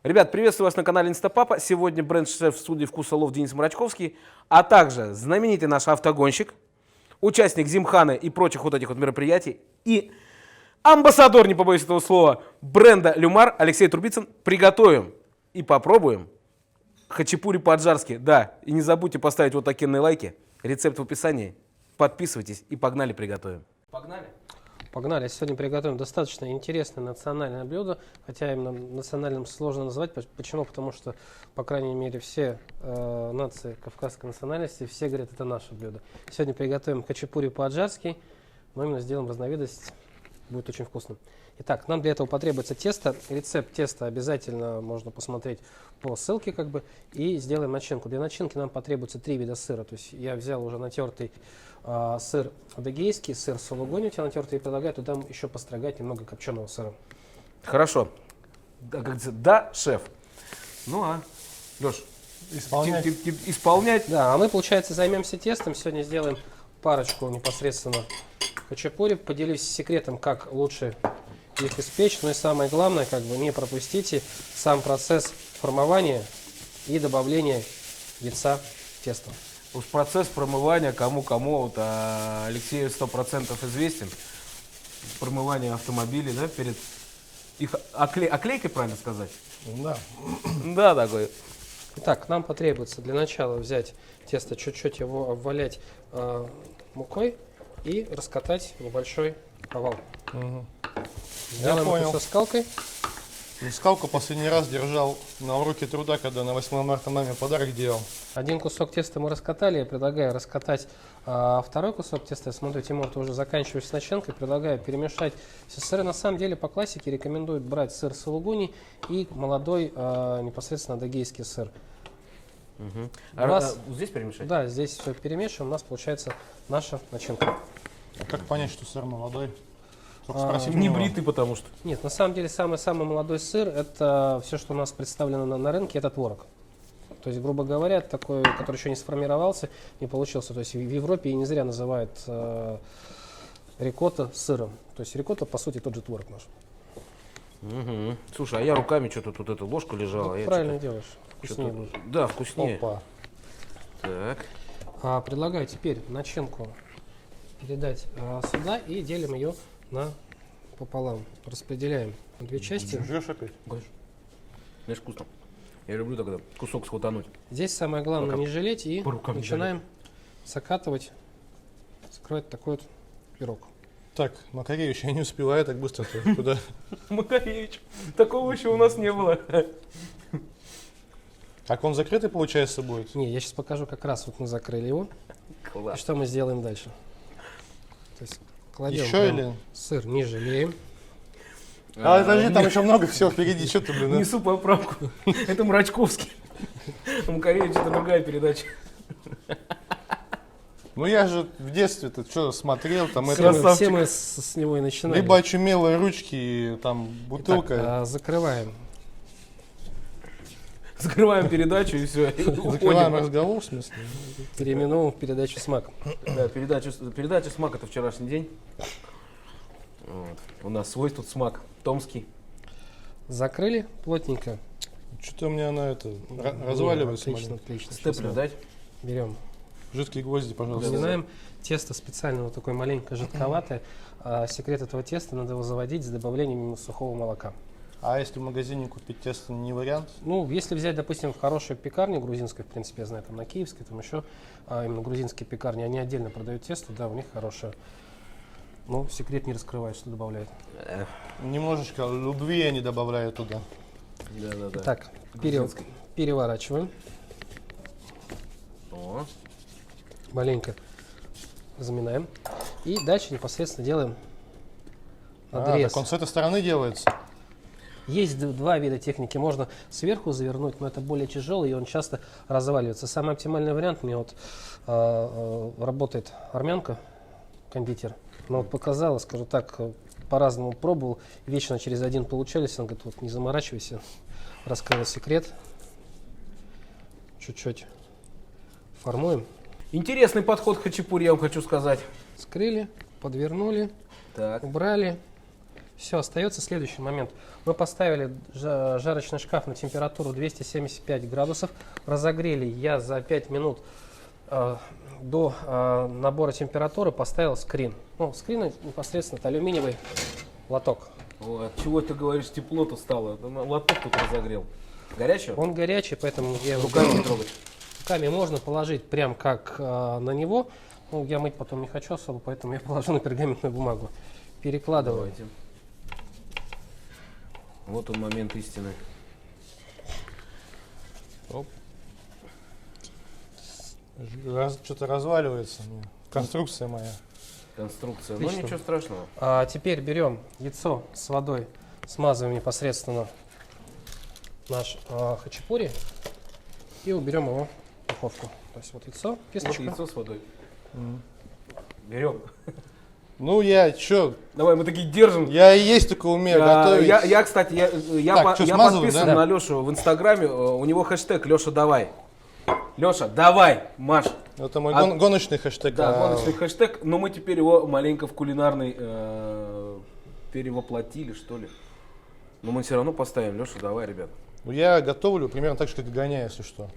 Ребят, приветствую вас на канале Инстапапа. Сегодня бренд-шеф студии «Вкусолов» Денис Мрачковский, а также знаменитый наш автогонщик, участник Зимханы и прочих вот этих вот мероприятий и амбассадор, не побоюсь этого слова, бренда Люмар Алексей Трубицын. Приготовим и попробуем хачапури по-аджарски. Да, и не забудьте поставить вот такие лайки. Рецепт в описании. Подписывайтесь и погнали приготовим. Погнали? Погнали. Сегодня приготовим достаточно интересное национальное блюдо, хотя именно национальным сложно назвать. Почему? Потому что, по крайней мере, все нации кавказской национальности, все говорят, это наше блюдо. Сегодня приготовим хачапури по-аджарски, но именно сделаем разновидность, будет очень вкусно. Итак, нам для этого потребуется тесто. Рецепт теста обязательно можно посмотреть по ссылке, и сделаем начинку. Для начинки нам потребуется 3 вида сыра. То есть я взял уже натертый сыр адыгейский, сыр сулугуни у тебя натертый, и предлагаю туда еще построгать немного копченого сыра. Хорошо. Да, как говорится, да, шеф. Ну а, Леш, исполнять. Да, а мы, получается, займемся тестом. Сегодня сделаем парочку непосредственно хачапури. Поделюсь секретом, как лучше их испечь. Ну и самое главное, не пропустите сам процесс формования и добавления яйца в тесто. Уж процесс промывания кому-кому, вот, Алексею 100% известен. Промывание автомобилей, да, перед их оклейкой, правильно сказать? Да. Да, такой. Итак, нам потребуется для начала взять тесто, чуть-чуть его обвалять мукой и раскатать небольшой овал. Угу. Делаем это все скалкой. Скалку последний раз держал на уроке труда, когда на 8 марта маме подарок делал. Один кусок теста мы раскатали. Я предлагаю раскатать второй кусок теста. Я смотрю, Тимур, ты уже заканчиваешь с начинкой. Предлагаю перемешать все сыры. На самом деле, по классике рекомендуют брать сыр сулугуни и молодой непосредственно адыгейский сыр. Угу. Здесь перемешать? Да, здесь все перемешиваем. У нас получается наша начинка. А как понять, что сыр молодой? Не бритый, потому что. Нет, на самом деле самый молодой сыр, это все, что у нас представлено на рынке, это творог. То есть, грубо говоря, такой, который еще не сформировался, не получился. То есть в Европе и не зря называют рикотта сыром. То есть рикотта, по сути, тот же творог наш. Угу. Слушай, а я руками что-то тут эта ложка лежала. Ну, правильно делаешь. Вкуснее будет. Да, вкуснее. Опа. Так. Предлагаю теперь начинку передать сюда и делим ее пополам. Распределяем на две части. Жрешь опять? Знаешь, вкусно. Я люблю тогда кусок схватануть. Здесь самое главное не жалеть и начинаем закатывать, скрывать такой вот пирог. Так, Макаревич, я не успеваю так быстро куда. Макаревич, такого еще у нас не было. Так он закрытый, получается, будет? Не, я сейчас покажу, как раз вот мы закрыли его. Класс. И что мы сделаем дальше. То есть кладем Еще или? сыр, не жалеем. Подожди, там еще много всего впереди. Что ты, блин? Несу поправку. Это Мрачковский. Макаревич, это другая передача. Ну я же в детстве-то что смотрел, там Все мы с него и начинаем. либо очумелые ручки, там бутылка. Итак, закрываем. Закрываем передачу и все. Закрываем разговор, в смысле? Переименовываем в передачу «Смак». Да, передача «Смак» — это вчерашний день. Вот. У нас свой тут «Смак» томский. Закрыли плотненько. Что-то у меня она разваливается. Отлично, отлично. Степлер дать? Берем. Жидкие гвозди, пожалуйста. Разминаем. Тесто специально вот такое маленько жидковатое. Секрет этого теста — надо его заводить с добавлением сухого молока. А если в магазине купить тесто, не вариант? Ну, если взять, допустим, в хорошей пекарне грузинской, в принципе, я знаю, там на Киевской, там еще именно грузинские пекарни, они отдельно продают тесто, да, у них хорошее. Но секрет не раскрывают, что добавляют. Немножечко любви они добавляют туда. Да. Так, переворачиваем. О. Маленько заминаем. И дальше непосредственно делаем надрез. Так он с этой стороны делается? Есть два вида техники. Можно сверху завернуть, но это более тяжело, и он часто разваливается. Самый оптимальный вариант, мне вот работает армянка, кондитер. Но вот показала, скажу так, по-разному пробовал. Вечно через один получались. Он говорит, вот не заморачивайся. Раскрыл секрет. Чуть-чуть формуем. Интересный подход к хачапури, я вам хочу сказать. Скрыли, подвернули, Так. убрали. Все, остается следующий момент. Мы поставили жарочный шкаф на температуру 275 градусов. Разогрели я за 5 минут до набора температуры поставил скрин. Ну, скрин непосредственно это алюминиевый лоток. О, от чего ты говоришь, тепло-то стало? Лоток тут разогрел. Горячий? Он горячий, поэтому я его Руками не трогать. руками можно положить прям как на него. Ну, я мыть потом не хочу особо, поэтому я положу на пергаментную бумагу. Перекладываю. Давайте. Вот он момент истины. Оп. Что-то разваливается. Конструкция моя. Конструкция. Отлично. Ну ничего страшного. А теперь берем яйцо с водой, смазываем непосредственно наш хачапури и уберем его в духовку. То есть вот яйцо, Вот кисточка. яйцо с водой. Берем. Ну я чё, Давай, мы такие держим. я и есть только умею готовить. Я, кстати, я Так, чё, я смазываем, подписан да? на Лешу в Инстаграме. У него хэштег Леша давай. Леша, давай, Маш. Это мой А- гоночный хэштег. Да, гоночный хэштег, но мы теперь его маленько в кулинарный перевоплотили, что ли. Но мы все равно поставим. Леша, давай, ребят. Ну, я готовлю примерно так же, как и гоняю, если что.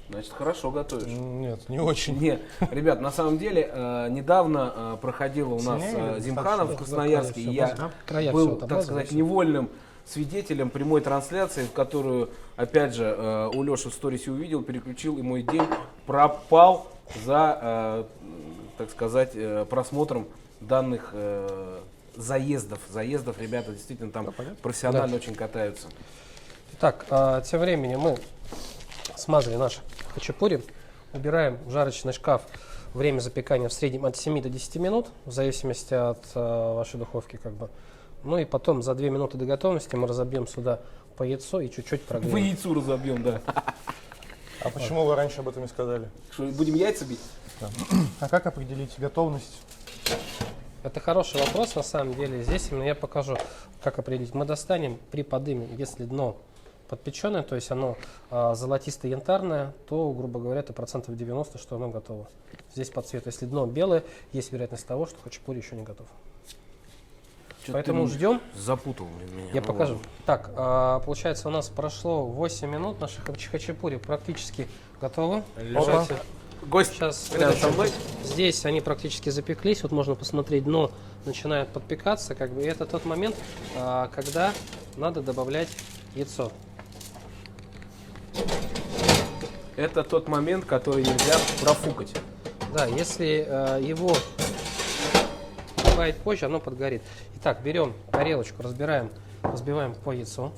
Значит, хорошо готовишь. Нет, не очень. Нет, ребят, на самом деле, недавно проходила у нас Сильнее или Зимхана в достаточно? Красноярске, и я Края был, всё вот так сказать, обмазываются. невольным свидетелем прямой трансляции, в которую, опять же, у Леши в сторисе увидел, переключил, и мой день пропал за, так сказать, просмотром данных заездов. Заездов, ребята действительно там профессионально очень катаются. Так, тем временем мы смазали наш хачапури, убираем в жарочный шкаф. Время запекания в среднем от 7 до 10 минут, в зависимости от вашей духовки, как бы. Ну и потом за 2 минуты до готовности мы разобьем сюда по яйцу и чуть-чуть По прогреем. яйцу разобьем, да. А почему вы раньше об этом не сказали? Что, будем яйца бить? А как определить готовность? Это хороший вопрос, на самом деле. Здесь именно я покажу, как определить. Мы достанем при подыме, если дно подпеченное, то есть оно золотисто-янтарное, то, грубо говоря, это процентов 90, что оно готово. Здесь по цвету. Если дно белое, есть вероятность того, что хачапури еще не готов. Чё-то Поэтому ты ждем. Запутал меня. Я Ну покажу. ладно. Так, получается, у нас прошло 8 минут. Наши хачапури практически готовы. Давайте Гость сейчас рядом со вытащим. мной. Здесь они практически запеклись. Вот можно посмотреть, дно начинает подпекаться. Как бы. И это тот момент, когда надо добавлять яйцо. Это тот момент, который нельзя профукать. Да, если его добавить позже, оно подгорит. Итак, берем тарелочку, разбиваем по яйцу.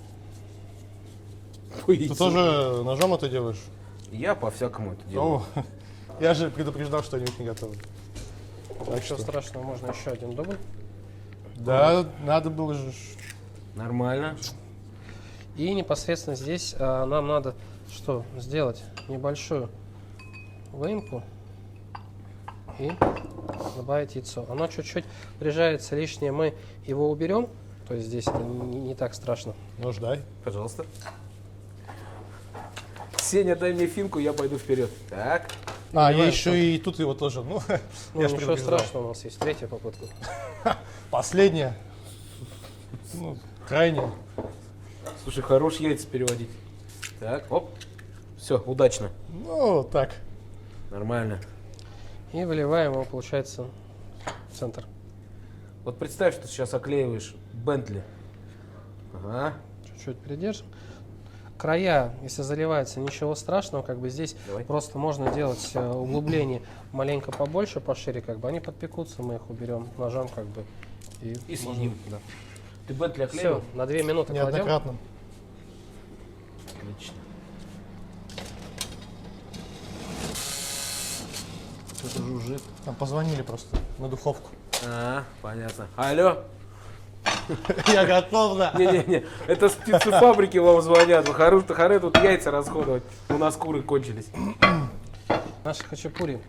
Ты тоже ножом это делаешь? Я по-всякому это делаю. О, я же предупреждал, что они не готовы. Ничего страшного, можно еще один дубль. Да, надо было же. Нормально. И непосредственно здесь нам надо что сделать? Небольшую выемку и добавить яйцо. Оно чуть-чуть прижается лишнее, мы его уберем. То есть здесь это не так страшно. Нож дай. Пожалуйста. Сеня, дай мне финку, я пойду вперед. Так. А, я Понимаю, еще и тут его тоже. Ну, Ну, я же ничего предупреждал. страшного, у нас есть третья попытка. Последняя. Ну, крайняя. Слушай, хорош яйца переводить. Так, оп. Все, удачно. Ну, так. Нормально. И выливаем его, получается, в центр. Вот представь, что ты сейчас оклеиваешь Бентли. Ага. Чуть-чуть придержим. Края, если заливается, ничего страшного, как бы здесь Давай. просто можно делать углубление маленько побольше, пошире, как бы они подпекутся, мы их уберем ножом, как бы. И можно- съедим. Да. Ты Бентли Все, оклеил? на 2 минуты кладем. Неоднократно. Отлично. Что-то жужжит. Там позвонили просто на духовку. А, понятно. Алло? Я готов, да. Не-не-не, это с птицефабрики вам звонят. Вы харе тут яйца расходовать. У нас куры кончились. Наши хачапури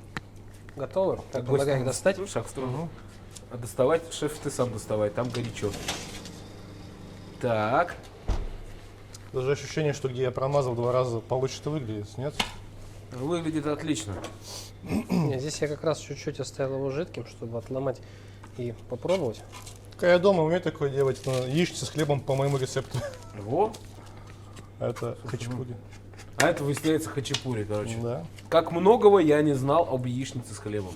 готовы. Так, Гость предлагаю их там достать. Шаг в сторону. А доставать, шеф, ты сам доставай, там горячо. Так. Даже ощущение, что где я промазал 2 раза, получше-то выглядит, нет? Выглядит отлично. Не, здесь я как раз чуть-чуть оставил его жидким, чтобы отломать и попробовать. Пока я дома умею такое делать, но яичница с хлебом по моему рецепту. Во. Это хачапури. А это выясняется хачапури, короче. Да. Как многого я не знал об яичнице с хлебом.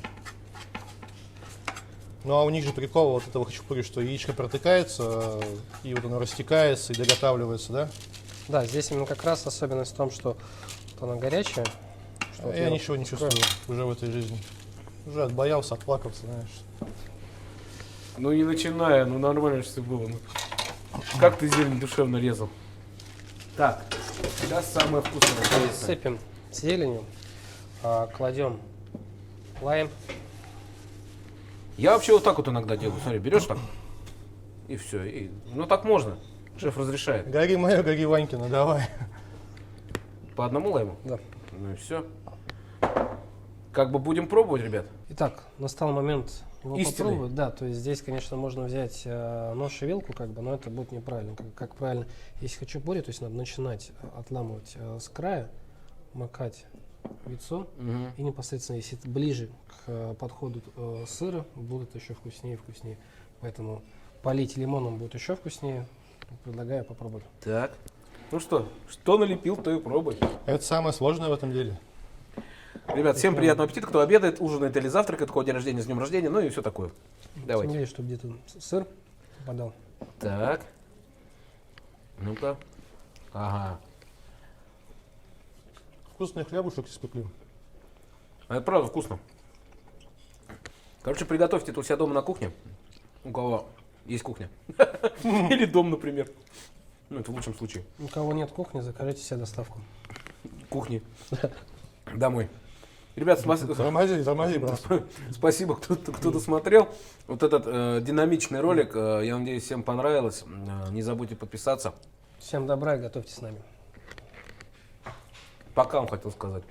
Ну а у них же прикол вот этого хачапури, что яичко протыкается, и вот оно растекается и доготавливается, да? Да, здесь именно как раз особенность в том, что вот она горячая. Что вот Я вот ничего не открою. чувствую уже в этой жизни. Уже отбоялся, отплакался, знаешь. Ну не начиная, ну нормально все было. Ну. Как ты зелень душевно резал. Так, сейчас самое вкусное. интересное. Сыпем зеленью, кладем лайм. Я вообще вот так вот иногда делаю. Смотри, берешь так, и все. И, ну так можно. Шеф разрешает. Гори мое, гори Ванькина, давай. По одному лайму? Да. Ну и все. Как бы будем пробовать, ребят. Итак, настал момент его Истины. попробовать. Да, то есть здесь, конечно, можно взять нож и вилку, как бы, но это будет неправильно. Как правильно, если хачапури, то есть надо начинать отламывать с края, макать в яйцо, и непосредственно, если это ближе к подходу сыра, будет еще вкуснее и вкуснее. Поэтому полить лимоном будет еще вкуснее. Предлагаю попробовать. Так. Ну что налепил, то и пробуй. Это самое сложное в этом деле. Ребят, всем приятного аппетита, кто обедает, ужинает или завтракает, у кого день рождения, с днем рождения, ну и все такое. Давайте. Смотри, чтобы где-то сыр попадал. Так. Ну-ка. Ага. Вкусный хлебушек испекли. А это правда вкусно. Короче, приготовьте это у себя дома на кухне. У кого есть кухня. Или дом, например. Ну, это в лучшем случае. У кого нет кухни, закажите себе доставку. Кухни. Домой. Ребят, Тормози, брат. спасибо, кто досмотрел. Вот этот динамичный ролик. Я надеюсь, всем понравилось. Не забудьте подписаться. Всем добра и готовьте с нами. Пока вам хотел сказать.